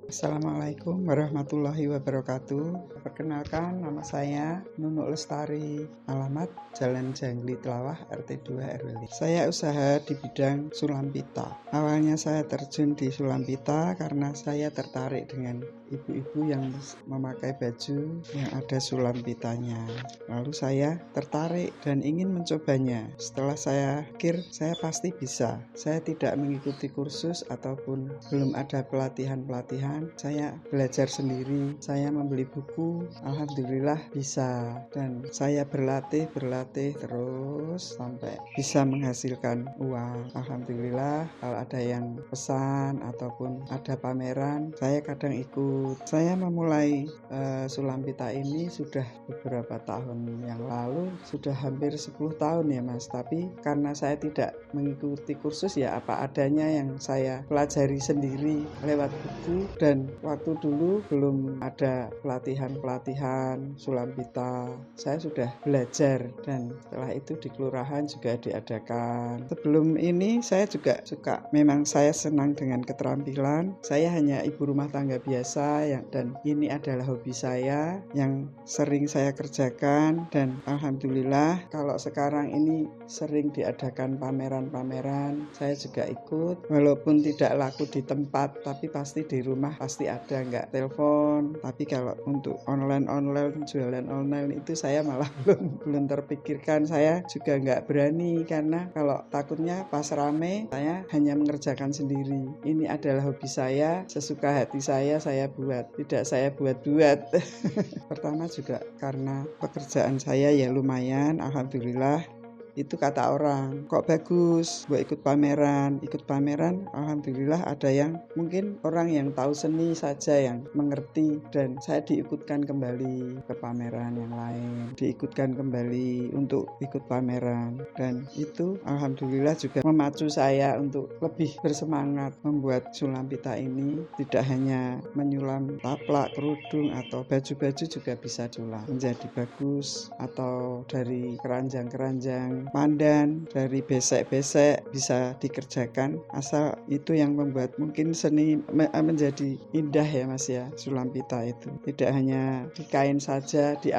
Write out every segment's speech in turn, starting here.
Assalamualaikum warahmatullahi wabarakatuh. Perkenalkan, nama saya Nunuk Lestari, alamat Jalan Jangli Tlawah, RT 2 RW 5. Saya usaha di bidang sulam pita. Awalnya saya terjun di sulam pita karena saya tertarik dengan ibu-ibu yang memakai baju yang ada sulam pitanya. Lalu saya tertarik dan ingin mencobanya. Setelah saya pikir saya pasti bisa. Saya tidak mengikuti kursus ataupun belum ada pelatihan. Saya belajar sendiri, saya membeli buku, alhamdulillah bisa, dan saya berlatih terus sampai bisa menghasilkan uang. Alhamdulillah, kalau ada yang pesan ataupun ada pameran, saya kadang ikut. Saya memulai sulam pita ini sudah beberapa tahun yang lalu, sudah hampir 10 tahun ya Mas, tapi karena saya tidak mengikuti kursus ya apa adanya yang saya pelajari sendiri lewat buku. Dan waktu dulu belum ada pelatihan sulam pita, saya sudah belajar, dan setelah itu di kelurahan juga diadakan. Sebelum ini saya juga suka, memang saya senang dengan keterampilan. Saya hanya ibu rumah tangga biasa dan ini adalah hobi saya yang sering saya kerjakan, dan alhamdulillah kalau sekarang ini sering diadakan pameran, saya juga ikut, walaupun tidak laku di tempat tapi pasti di rumah pasti ada, nggak telepon. Tapi kalau untuk online jualan online itu saya malah belum terpikirkan. Saya juga nggak berani karena kalau takutnya pas rame saya hanya mengerjakan sendiri. Ini adalah hobi saya, sesuka hati saya buat, tidak saya buat-buat. Pertama juga karena pekerjaan saya ya lumayan, alhamdulillah. Itu kata orang, kok bagus buat ikut pameran. Alhamdulillah ada yang mungkin orang yang tahu seni saja yang mengerti, dan saya diikutkan kembali ke pameran yang lain, diikutkan kembali untuk ikut pameran, dan itu alhamdulillah juga memacu saya untuk lebih bersemangat membuat sulam pita ini. Tidak hanya menyulam taplak, kerudung, atau baju-baju juga bisa sulam menjadi bagus, atau dari keranjang pandan, dari besek-besek bisa dikerjakan, asal itu yang membuat mungkin seni menjadi indah ya Mas ya. Sulam pita itu tidak hanya di kain saja, di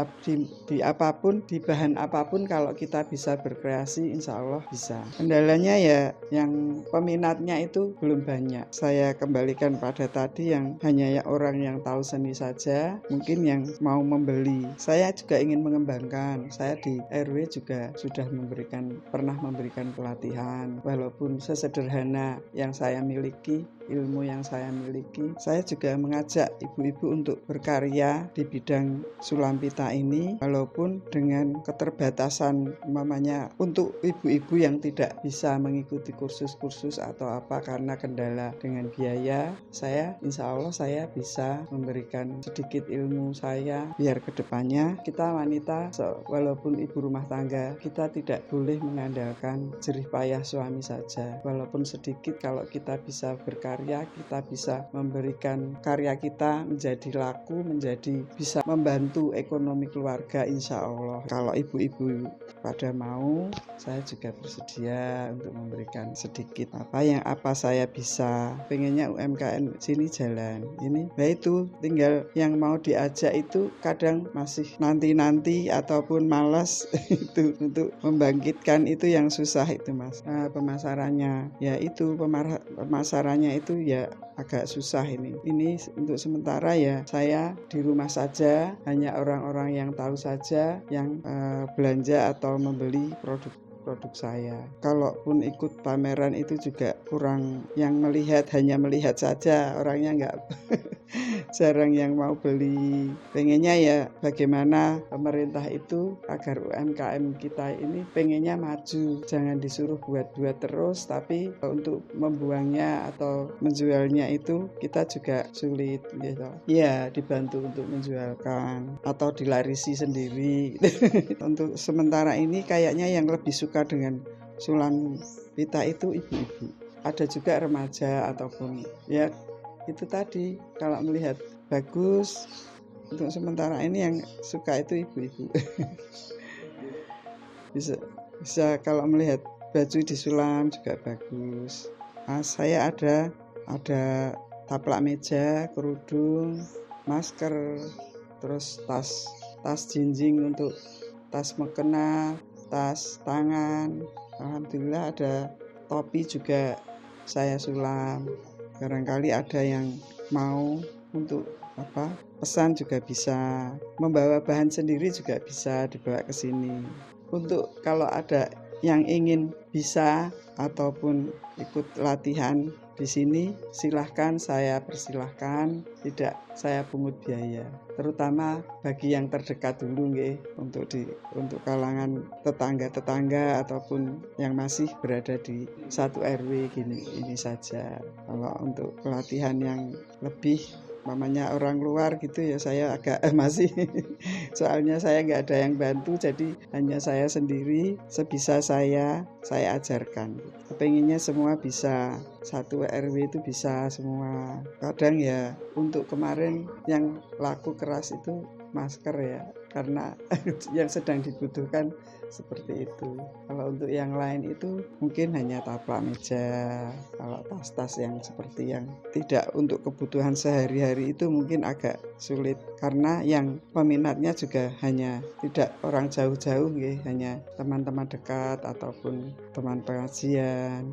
apapun, di bahan apapun, kalau kita bisa berkreasi insya Allah bisa. Kendalanya ya yang peminatnya itu belum banyak. Saya kembalikan pada tadi, yang hanya ya orang yang tahu seni saja mungkin yang mau membeli. Saya juga ingin mengembangkan. Saya di RW juga sudah pernah memberikan pelatihan, walaupun sesederhana yang saya miliki, ilmu yang saya miliki. Saya juga mengajak ibu-ibu untuk berkarya di bidang sulam pita ini, walaupun dengan keterbatasan mamanya untuk ibu-ibu yang tidak bisa mengikuti kursus-kursus atau apa karena kendala dengan biaya. Saya insya Allah saya bisa memberikan sedikit ilmu saya, biar kedepannya kita wanita walaupun ibu rumah tangga, kita tidak boleh mengandalkan jerih payah suami saja. Walaupun sedikit, kalau kita bisa berkarya, kita bisa memberikan karya kita menjadi laku, menjadi bisa membantu ekonomi keluarga insya Allah. Kalau ibu-ibu pada mau, saya juga bersedia untuk memberikan sedikit apa saya bisa. Pengennya UMKM sini jalan ini, nah itu tinggal yang mau diajak itu kadang masih nanti ataupun malas itu untuk membangkitkan, itu yang susah itu Mas. Pemasarannya ya itu pemasarannya itu ya agak susah ini untuk sementara ya saya di rumah saja, hanya orang-orang yang tahu saja yang belanja atau membeli produk saya. Kalaupun ikut pameran itu juga kurang yang melihat, hanya melihat saja, orangnya enggak jarang yang mau beli. Pengennya ya bagaimana pemerintah itu agar UMKM kita ini pengennya maju, jangan disuruh buat terus, tapi untuk membuangnya atau menjualnya itu kita juga sulit gitu. Ya dibantu untuk menjualkan atau dilarisi sendiri. Untuk sementara ini kayaknya yang lebih suka dengan sulam pita itu ibu-ibu. Ada juga remaja ataupun ya itu tadi, kalau melihat bagus. Untuk sementara ini yang suka itu ibu-ibu. bisa kalau melihat baju disulam juga bagus. Nah, saya ada taplak meja, kerudung, masker, terus tas jinjing untuk tas mukena, tas tangan. Alhamdulillah ada topi juga saya sulam. Barangkali ada yang mau untuk pesan juga bisa, membawa bahan sendiri juga bisa dibawa ke sini. Untuk kalau ada yang ingin bisa ataupun ikut latihan di sini, silahkan, saya persilahkan, tidak saya pungut biaya. Terutama bagi yang terdekat dulu nggih, untuk kalangan tetangga ataupun yang masih berada di satu RW ini saja. Kalau untuk pelatihan yang lebih mamanya orang luar gitu ya, saya agak masih soalnya saya nggak ada yang bantu, jadi hanya saya sendiri, sebisa saya ajarkan. Pengennya semua bisa, satu RW itu bisa semua. Kadang ya untuk kemarin yang laku keras itu masker ya, karena yang sedang dibutuhkan seperti itu. Kalau untuk yang lain itu mungkin hanya taplak meja. Kalau tas-tas yang seperti yang tidak untuk kebutuhan sehari-hari itu mungkin agak sulit, karena yang peminatnya juga hanya tidak orang jauh-jauh, hanya teman-teman dekat ataupun teman pengajian.